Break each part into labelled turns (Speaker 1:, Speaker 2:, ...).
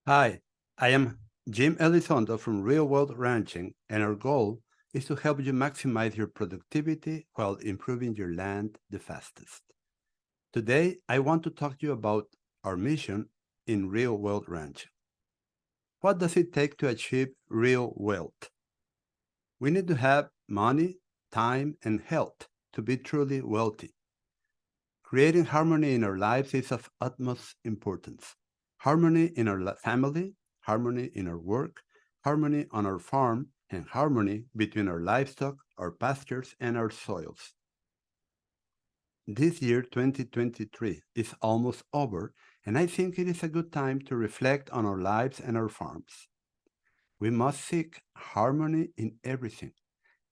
Speaker 1: Hi, I am Jim Elizondo from Real World Ranching, and our goal is to help you maximize your productivity while improving your land the fastest. Today, I want to talk to you about our mission in Real World Ranching. What does it take to achieve real wealth? We need to have money, time, and health to be truly wealthy. Creating harmony in our lives is of utmost importance. Harmony in our family, harmony in our work, harmony on our farm, and harmony between our livestock, our pastures, and our soils. This year, 2023, is almost over, and I think it is a good time to reflect on our lives and our farms. We must seek harmony in everything.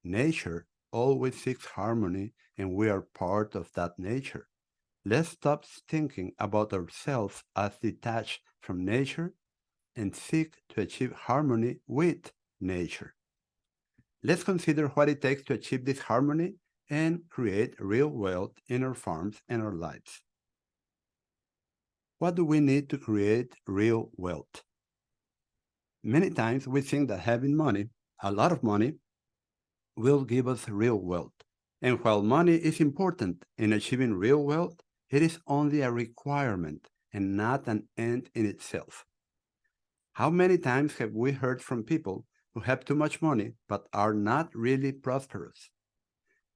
Speaker 1: Nature always seeks harmony, and we are part of that nature. Let's stop thinking about ourselves as detached from nature and seek to achieve harmony with nature. Let's consider what it takes to achieve this harmony and create real wealth in our farms and our lives. What do we need to create real wealth? Many times we think that having money, a lot of money, will give us real wealth. And while money is important in achieving real wealth, it is only a requirement and not an end in itself. How many times have we heard from people who have too much money but are not really prosperous?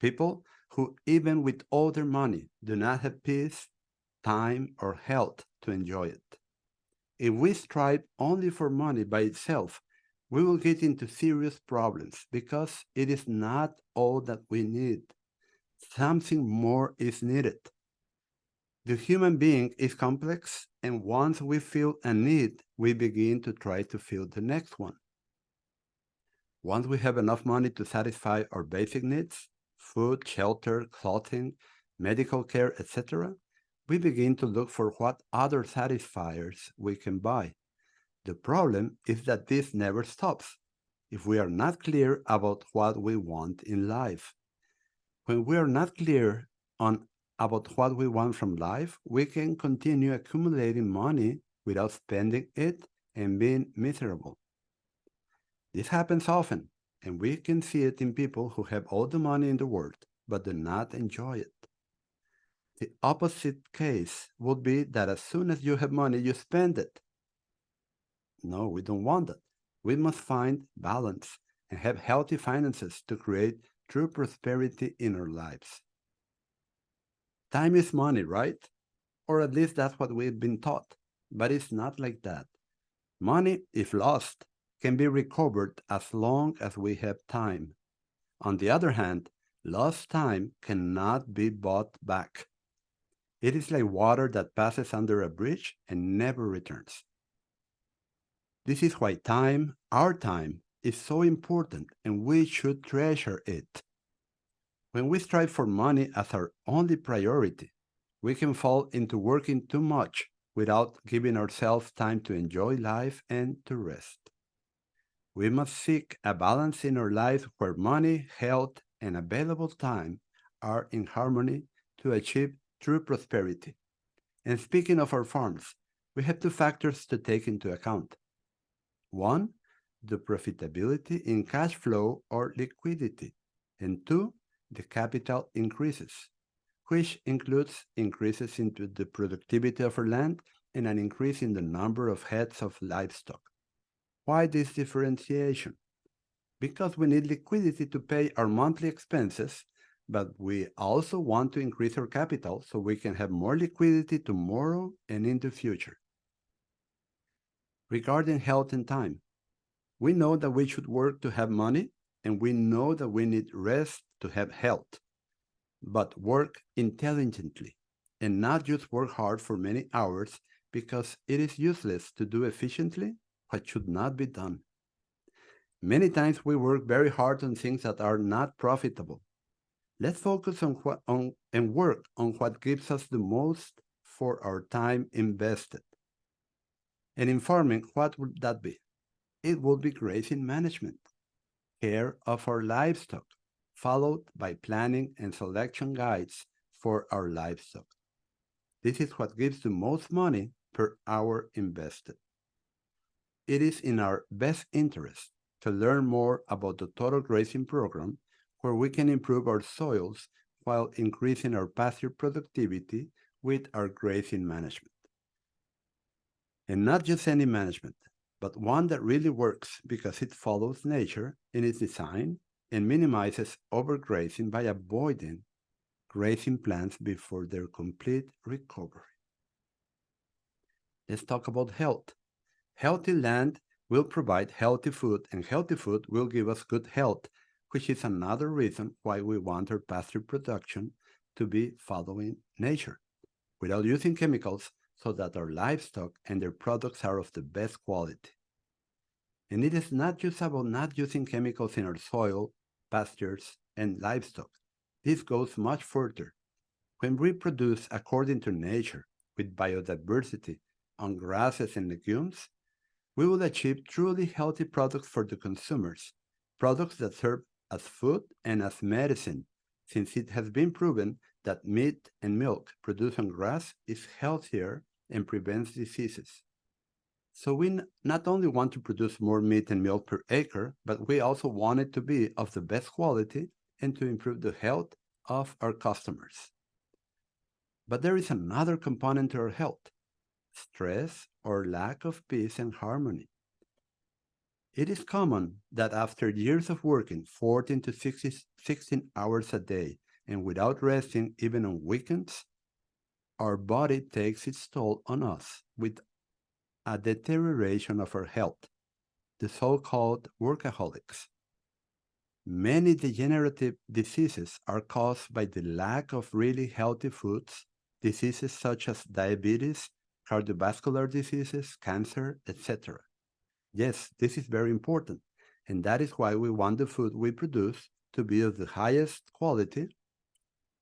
Speaker 1: People who, even with all their money, do not have peace, time, or health to enjoy it. If we strive only for money by itself, we will get into serious problems because it is not all that we need. Something more is needed. The human being is complex, and once we feel a need, we begin to try to fill the next one. Once we have enough money to satisfy our basic needs, food, shelter, clothing, medical care, etc., we begin to look for what other satisfiers we can buy. The problem is that this never stops if we are not clear about what we want in life. When we are not clear on about what we want from life, we can continue accumulating money without spending it and being miserable. This happens often, and we can see it in people who have all the money in the world but do not enjoy it. The opposite case would be that as soon as you have money, you spend it. No, we don't want that. We must find balance and have healthy finances to create true prosperity in our lives. Time is money, right? Or at least that's what we've been taught. But it's not like that. Money, if lost, can be recovered as long as we have time. On the other hand, lost time cannot be bought back. It is like water that passes under a bridge and never returns. This is why time, our time, is so important and we should treasure it. When we strive for money as our only priority, we can fall into working too much without giving ourselves time to enjoy life and to rest. We must seek a balance in our lives where money, health, and available time are in harmony to achieve true prosperity. And speaking of our farms, we have two factors to take into account. One, the profitability in cash flow or liquidity, and two, the capital increases, which includes increases into the productivity of our land and an increase in the number of heads of livestock. Why this differentiation? Because we need liquidity to pay our monthly expenses, but we also want to increase our capital so we can have more liquidity tomorrow and in the future. Regarding health and time, we know that we should work to have money, and we know that we need rest to have health. But work intelligently and not just work hard for many hours because it is useless to do efficiently what should not be done. Many times we work very hard on things that are not profitable. Let's focus and work on what gives us the most for our time invested. And in farming, what would that be? It would be grazing management, care of our livestock, followed by planning and selection guides for our livestock. This is what gives the most money per hour invested. it is in our best interest to learn more about the Total Grazing program, where we can improve our soils while increasing our pasture productivity with our grazing management. And not just any management, but one that really works because it follows nature in its design and minimizes overgrazing by avoiding grazing plants before their complete recovery. Let's talk about health. Healthy land will provide healthy food, and healthy food will give us good health, which is another reason why we want our pasture production to be following nature, without using chemicals, so that our livestock and their products are of the best quality. And it is not just about not using chemicals in our soil, pastures, and livestock. This goes much further. When we produce according to nature, with biodiversity, on grasses and legumes, we will achieve truly healthy products for the consumers, products that serve as food and as medicine, since it has been proven that meat and milk produced on grass is healthier and prevents diseases. So we not only want to produce more meat and milk per acre, but we also want it to be of the best quality and to improve the health of our customers. But there is another component to our health: stress or lack of peace and harmony. It is common that after years of working 14 to 16 hours a day and without resting even on weekends, our body takes its toll on us with a deterioration of our health, the so-called workaholics. Many degenerative diseases are caused by the lack of really healthy foods, diseases such as diabetes, cardiovascular diseases, cancer, etc. Yes, this is very important, and that is why we want the food we produce to be of the highest quality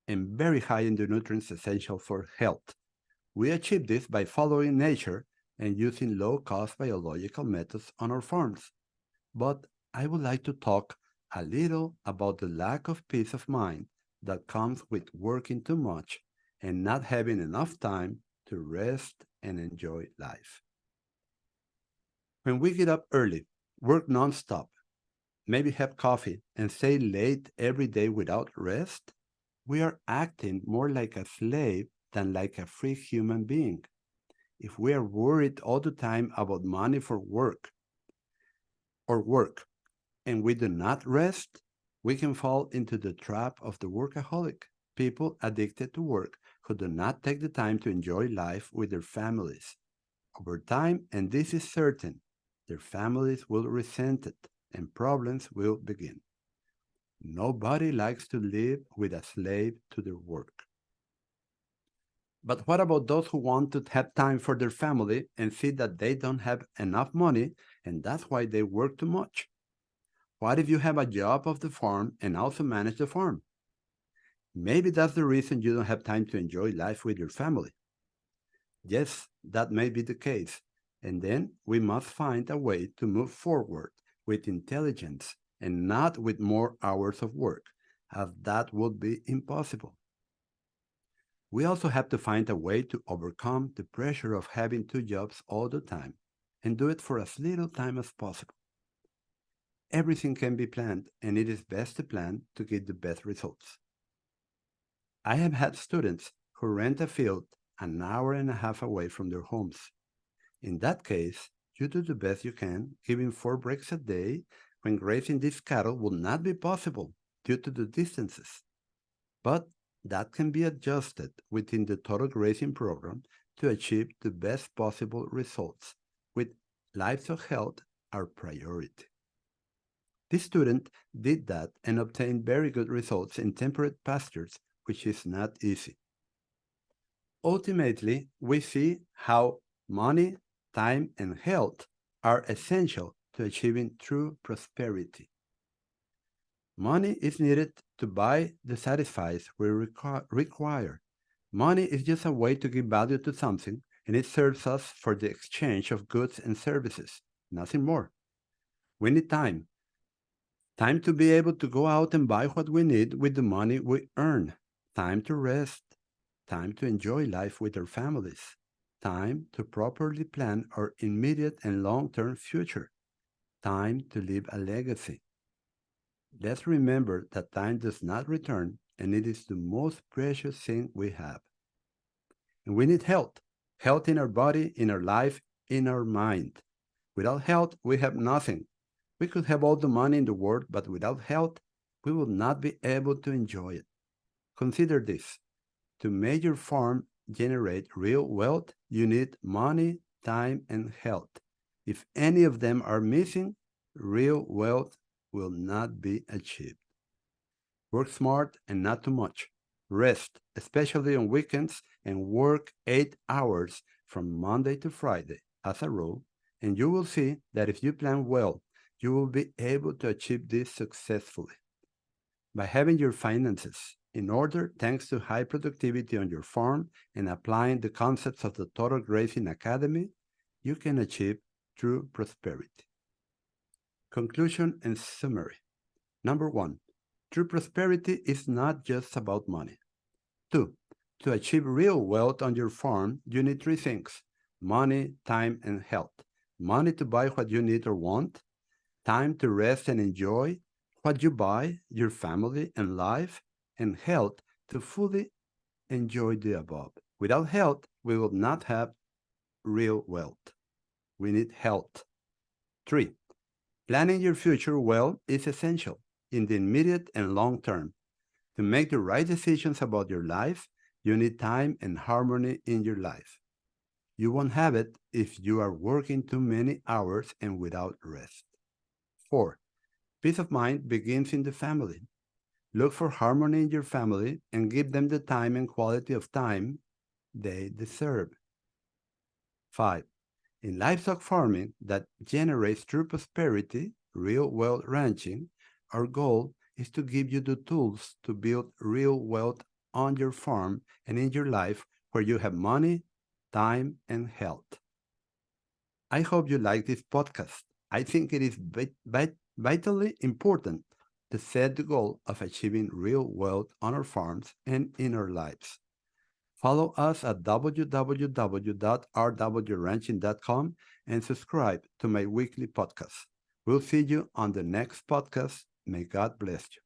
Speaker 1: and very high in the nutrients essential for health. We achieve this by following nature and using low-cost biological methods on our farms. But I would like to talk a little about the lack of peace of mind that comes with working too much and not having enough time to rest and enjoy life. When we get up early, work nonstop, maybe have coffee, and stay late every day without rest, we are acting more like a slave than like a free human being. If we are worried all the time about money for work, and we do not rest, we can fall into the trap of the workaholic, people addicted to work who do not take the time to enjoy life with their families. Over time, and this is certain, their families will resent it and problems will begin. Nobody likes to live with a slave to their work. But what about those who want to have time for their family and see that they don't have enough money and that's why they work too much? What if you have a job of the farm and also manage the farm? Maybe that's the reason you don't have time to enjoy life with your family. Yes, that may be the case. And then we must find a way to move forward with intelligence and not with more hours of work, as that would be impossible. We also have to find a way to overcome the pressure of having two jobs all the time and do it for as little time as possible. Everything can be planned, and it is best to plan to get the best results. I have had students who rent a field an hour and a half away from their homes. In that case, you do the best you can, giving 4 breaks a day when grazing these cattle will not be possible due to the distances. But that can be adjusted within the total grazing program to achieve the best possible results, with livestock health our priority. This student did that and obtained very good results in temperate pastures, which is not easy. Ultimately, we see how money, time, and health are essential to achieving true prosperity. Money is needed to buy the satisfies we require. Money is just a way to give value to something, and it serves us for the exchange of goods and services, nothing more. We need time. Time to be able to go out and buy what we need with the money we earn. Time to rest. Time to enjoy life with our families. time to properly plan our immediate and long-term future, time to leave a legacy. Let's remember that time does not return, and it is the most precious thing we have. And we need health, health in our body, in our life, in our mind. Without health, we have nothing. We could have all the money in the world, but without health, we will not be able to enjoy it. Consider this. To make your farm generate real wealth, you need money, time, and health. If any of them are missing, real wealth will not be achieved. Work smart and not too much. Rest, especially on weekends, and work 8 hours from Monday to Friday as a rule, and you will see that if you plan well, you will be able to achieve this successfully. By having your finances in order thanks to high productivity on your farm and applying the concepts of the Total Grazing Academy, you can achieve true prosperity. Conclusion and summary. Number 1. True prosperity is not just about money. 2. To achieve real wealth on your farm, you need 3 things: money, time, and health. Money to buy what you need or want, time to rest and enjoy what you buy, your family, and life, and health to fully enjoy the above. Without health, we will not have real wealth. We need health. 3. Planning your future well is essential in the immediate and long term. To make the right decisions about your life, you need time and harmony in your life. You won't have it if you are working too many hours and without rest. 4. Peace of mind begins in the family. Look for harmony in your family and give them the time and quality of time they deserve. 5. In livestock farming that generates true prosperity, real wealth ranching, our goal is to give you the tools to build real wealth on your farm and in your life where you have money, time, and health. I hope you like this podcast. I think it is vitally important to set the goal of achieving real wealth on our farms and in our lives. Follow us at www.rwranching.com and subscribe to my weekly podcast. We'll see you on the next podcast. May God bless you.